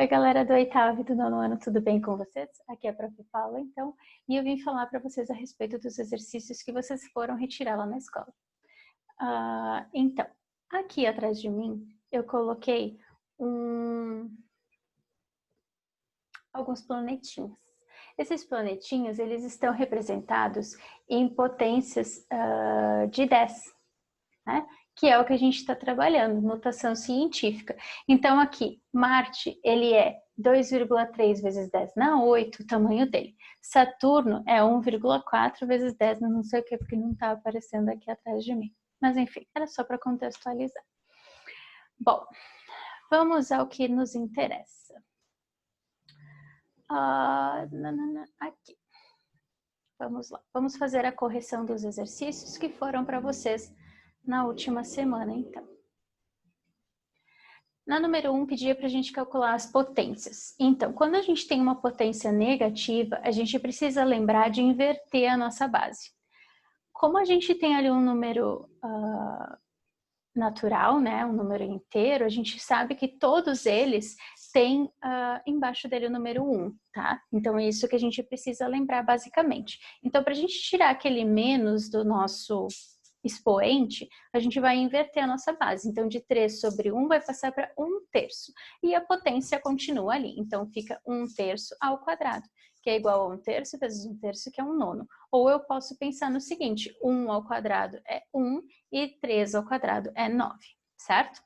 Oi, galera do oitavo e do nono ano, tudo bem com vocês? Aqui é a Prof. Paula, então, e eu vim falar para vocês a respeito dos exercícios que vocês foram retirar lá na escola. Então, aqui atrás de mim, eu coloquei alguns planetinhos. Esses planetinhos, eles estão representados em potências de 10, né? Que é o que a gente está trabalhando, notação científica. Então aqui, Marte, ele é 2,3 vezes 10 na 8, o tamanho dele. Saturno é 1,4 vezes 10, não sei o que, porque não está aparecendo aqui atrás de mim. Mas enfim, era só para contextualizar. Bom, vamos ao que nos interessa. Aqui. Vamos lá. Vamos fazer a correção dos exercícios que foram para vocês na última semana, então. Na número 1, pedia para a gente calcular as potências. Então, quando a gente tem uma potência negativa, a gente precisa lembrar de inverter a nossa base. Como a gente tem ali um número natural, né, um número inteiro, a gente sabe que todos eles têm embaixo dele o número 1, tá? Então, é isso que a gente precisa lembrar basicamente. Então, para a gente tirar aquele menos do nosso expoente, a gente vai inverter a nossa base. Então, de 3 sobre 1 vai passar para 1/3. E a potência continua ali. Então, fica 1/3 ao quadrado, que é igual a 1/3 vezes 1/3, que é 1/9. Ou eu posso pensar no seguinte, 1 ao quadrado é 1 e 3 ao quadrado é 9, certo?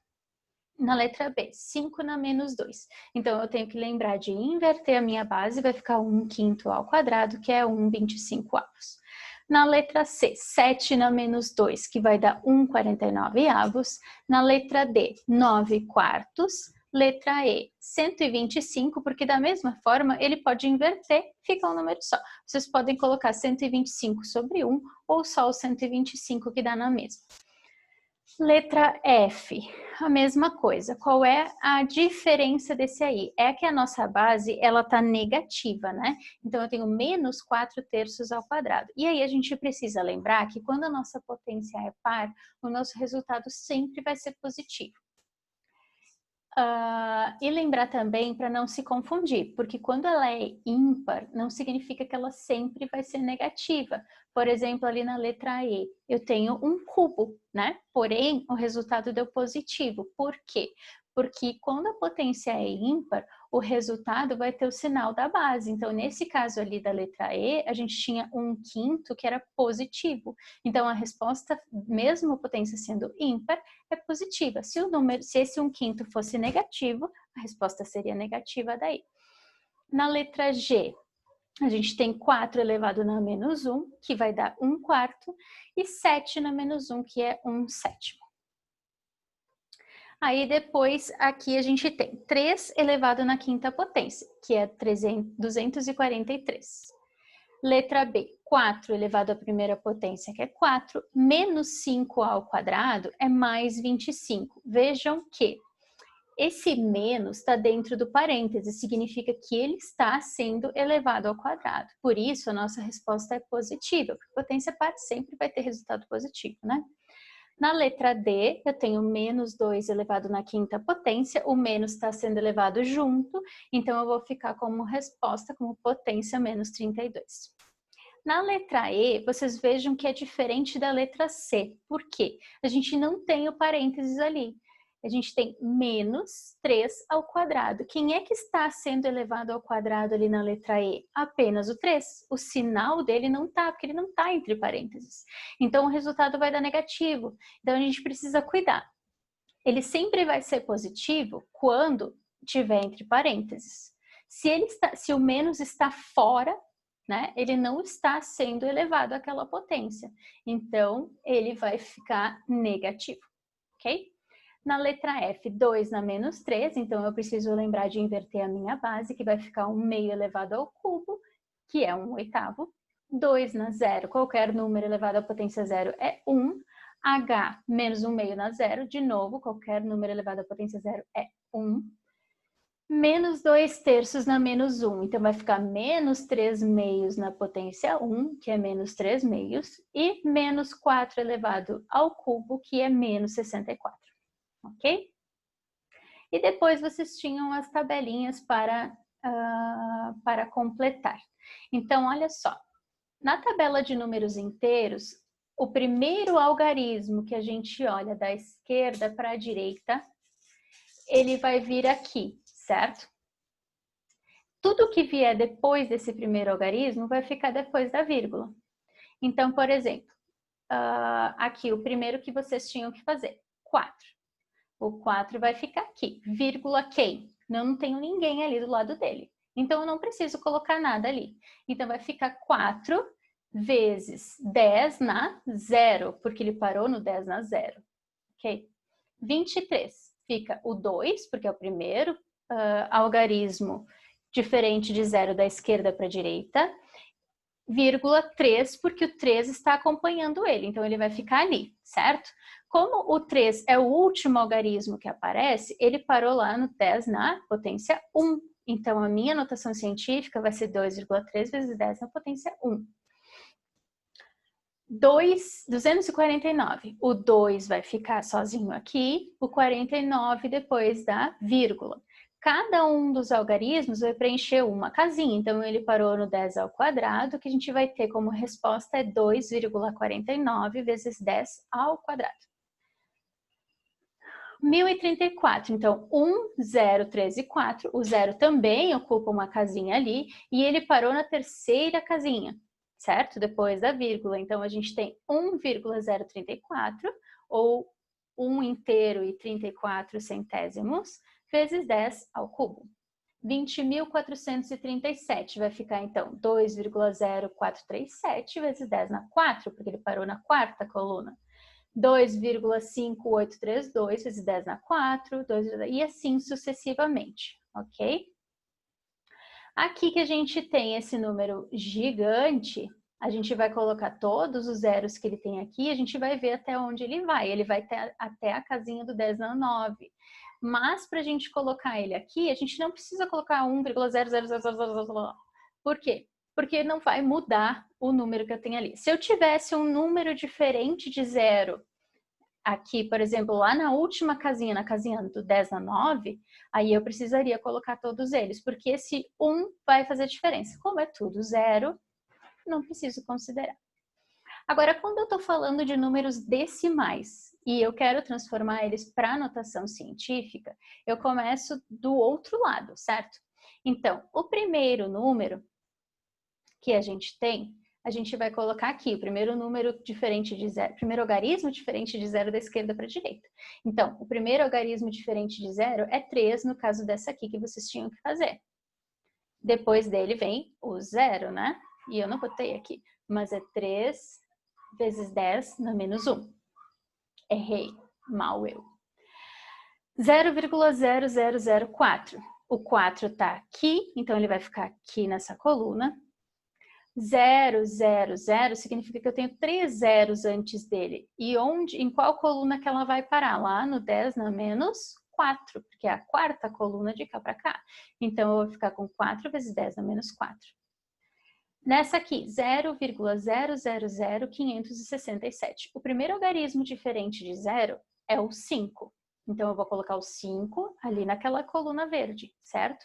Na letra B, 5 na menos 2. Então, eu tenho que lembrar de inverter a minha base, vai ficar 1/5 ao quadrado, que é 1/25. Na letra C, 7 na menos 2, que vai dar 1/49. Na letra D, 9/4. Letra E, 125, porque da mesma forma ele pode inverter, fica um número só. Vocês podem colocar 125 sobre 1 ou só o 125 que dá na mesma. Letra F, a mesma coisa. Qual é a diferença desse aí? É que a nossa base, ela tá negativa, né? Então, eu tenho menos 4/3 ao quadrado. E aí, a gente precisa lembrar que quando a nossa potência é par, o nosso resultado sempre vai ser positivo. E lembrar também para não se confundir, porque quando ela é ímpar, não significa que ela sempre vai ser negativa. Por exemplo, ali na letra E, eu tenho um cubo, né? Porém, o resultado deu positivo. Por quê? Porque quando a potência é ímpar, o resultado vai ter o sinal da base. Então, nesse caso ali da letra E, a gente tinha 1/5 que era positivo. Então, a resposta, mesmo a potência sendo ímpar, é positiva. Se esse 1/5 fosse negativo, a resposta seria negativa daí. Na letra G, a gente tem 4 elevado na menos 1, que vai dar 1/4, e 7 na menos 1, que é 1/7. Aí depois aqui a gente tem 3 elevado na quinta potência, que é 243. Letra B, 4 elevado à primeira potência, que é 4, menos 5 ao quadrado é mais 25. Vejam que esse menos está dentro do parêntese, significa que ele está sendo elevado ao quadrado. Por isso, a nossa resposta é positiva, porque potência par sempre vai ter resultado positivo, né? Na letra D, eu tenho menos 2 elevado na quinta potência, o menos está sendo elevado junto, então eu vou ficar como resposta, como potência, menos 32. Na letra E, vocês vejam que é diferente da letra C. Por quê? A gente não tem o parênteses ali. A gente tem menos 3 ao quadrado. Quem é que está sendo elevado ao quadrado ali na letra E? Apenas o 3. O sinal dele não está, porque ele não está entre parênteses. Então, o resultado vai dar negativo. Então, a gente precisa cuidar. Ele sempre vai ser positivo quando tiver entre parênteses. Se o menos está fora, né, ele não está sendo elevado àquela potência. Então, ele vai ficar negativo, ok? Na letra F, 2 na menos 3, então eu preciso lembrar de inverter a minha base, que vai ficar 1/2 elevado ao cubo, que é 1/8. 2 na 0, qualquer número elevado à potência 0 é 1. H menos 1/2 na 0, de novo, qualquer número elevado à potência 0 é 1. Menos 2/3 na menos 1, então vai ficar menos 3/2 na potência 1, que é menos 3/2, e menos 4 elevado ao cubo, que é menos 64. Ok? E depois vocês tinham as tabelinhas para completar. Então, olha só. Na tabela de números inteiros, o primeiro algarismo que a gente olha da esquerda para a direita, ele vai vir aqui, certo? Tudo que vier depois desse primeiro algarismo vai ficar depois da vírgula. Então, por exemplo, aqui o primeiro que vocês tinham que fazer, 4. O 4 vai ficar aqui, vírgula quem? Não tenho ninguém ali do lado dele. Então, eu não preciso colocar nada ali. Então, vai ficar 4 vezes 10 na 0, porque ele parou no 10 na 0. Ok? 23 fica o 2, porque é o primeiro algarismo diferente de 0 da esquerda para a direita, vírgula 3, porque o 3 está acompanhando ele, então ele vai ficar ali, certo? Como o 3 é o último algarismo que aparece, ele parou lá no 10 na potência 1. Então, a minha notação científica vai ser 2,3 vezes 10 na potência 1. 249. O 2 vai ficar sozinho aqui, o 49 depois da vírgula. Cada um dos algarismos vai preencher uma casinha, então ele parou no 10 ao quadrado, que a gente vai ter como resposta é 2,49 vezes 10 ao quadrado. 1034, então 1, 0, 3 e 4, o 0 também ocupa uma casinha ali, e ele parou na terceira casinha, certo? Depois da vírgula, então a gente tem 1,034, ou 1 inteiro e 34 centésimos, vezes 10 ao cubo. 20.437 vai ficar, então, 2,0437 vezes 10 na 4, porque ele parou na quarta coluna. 2,5832 vezes 10 na 4, e assim sucessivamente, ok? Aqui que a gente tem esse número gigante, a gente vai colocar todos os zeros que ele tem aqui, a gente vai ver até onde ele vai. Ele vai até a casinha do 10 na 9. Mas para a gente colocar ele aqui, a gente não precisa colocar 1,00000. Por quê? Porque não vai mudar o número que eu tenho ali. Se eu tivesse um número diferente de 0 aqui, por exemplo, lá na última casinha, na casinha do 10 na 9, aí eu precisaria colocar todos eles, porque esse 1 vai fazer diferença. Como é tudo 0, não preciso considerar. Agora, quando eu estou falando de números decimais e eu quero transformar eles para notação científica, eu começo do outro lado, certo? Então, o primeiro número que a gente tem, a gente vai colocar aqui o primeiro número diferente de 0, primeiro algarismo diferente de 0 da esquerda para a direita. Então, o primeiro algarismo diferente de 0 é 3, no caso dessa aqui que vocês tinham que fazer. Depois dele vem o 0, né? E eu não botei aqui, mas é 3 vezes 10 na menos 1. Errei, mal eu. 0,0004. O 4 está aqui, então ele vai ficar aqui nessa coluna. 0, 0, 0 significa que eu tenho 3 zeros antes dele. E em qual coluna que ela vai parar? Lá no 10 na menos 4, porque é a quarta coluna de cá para cá. Então, eu vou ficar com 4 vezes 10 na menos 4. Nessa aqui, 0,000567. O primeiro algarismo diferente de 0 é o 5. Então, eu vou colocar o 5 ali naquela coluna verde, certo?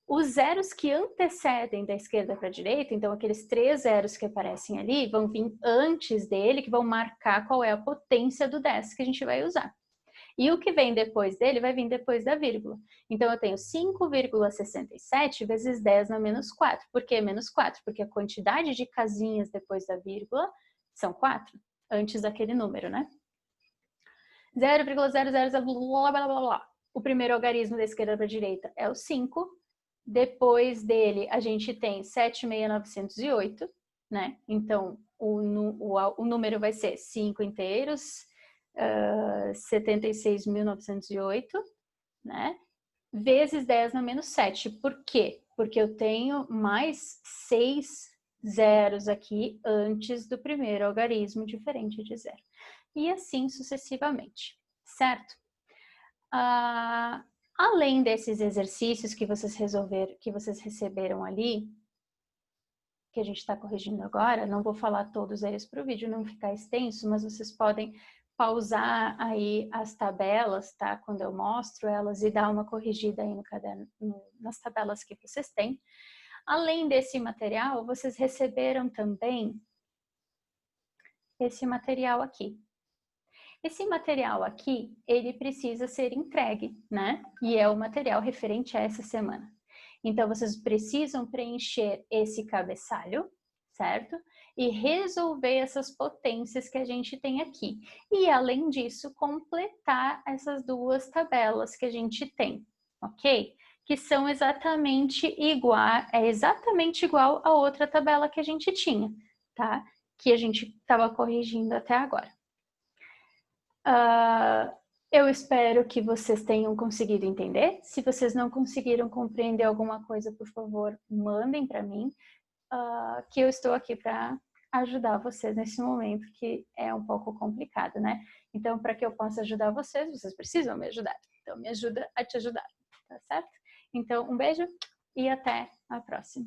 Os zeros que antecedem da esquerda para a direita, então aqueles 3 zeros que aparecem ali, vão vir antes dele, que vão marcar qual é a potência do 10 que a gente vai usar. E o que vem depois dele vai vir depois da vírgula. Então, eu tenho 5,67 vezes 10 na menos 4. Por que menos 4? Porque a quantidade de casinhas depois da vírgula são 4, antes daquele número, né? 0,00 blá, blá, blá, blá. O primeiro algarismo da esquerda para a direita é o 5. Depois dele, a gente tem 7,908, né? Então, o número vai ser 5 inteiros, 76.908, né? Vezes 10 na menos 7. Por quê? Porque eu tenho mais 6 zeros aqui antes do primeiro algarismo diferente de 0. E assim sucessivamente, certo? Além desses exercícios que vocês receberam ali, que a gente está corrigindo agora, não vou falar todos eles para o vídeo não ficar extenso, mas vocês podem pausar aí as tabelas, tá? Quando eu mostro elas e dar uma corrigida aí no caderno, nas tabelas que vocês têm. Além desse material, vocês receberam também esse material aqui. Esse material aqui, ele precisa ser entregue, né? E é o material referente a essa semana. Então, vocês precisam preencher esse cabeçalho, certo? E resolver essas potências que a gente tem aqui. E, além disso, completar essas duas tabelas que a gente tem, ok? Que são exatamente igual a outra tabela que a gente tinha, tá? Que a gente estava corrigindo até agora. Eu espero que vocês tenham conseguido entender. Se vocês não conseguiram compreender alguma coisa, por favor, mandem para mim, que eu estou aqui para ajudar vocês nesse momento que é um pouco complicado, né? Então, para que eu possa ajudar vocês, vocês precisam me ajudar. Então, me ajuda a te ajudar, tá certo? Então, um beijo e até a próxima.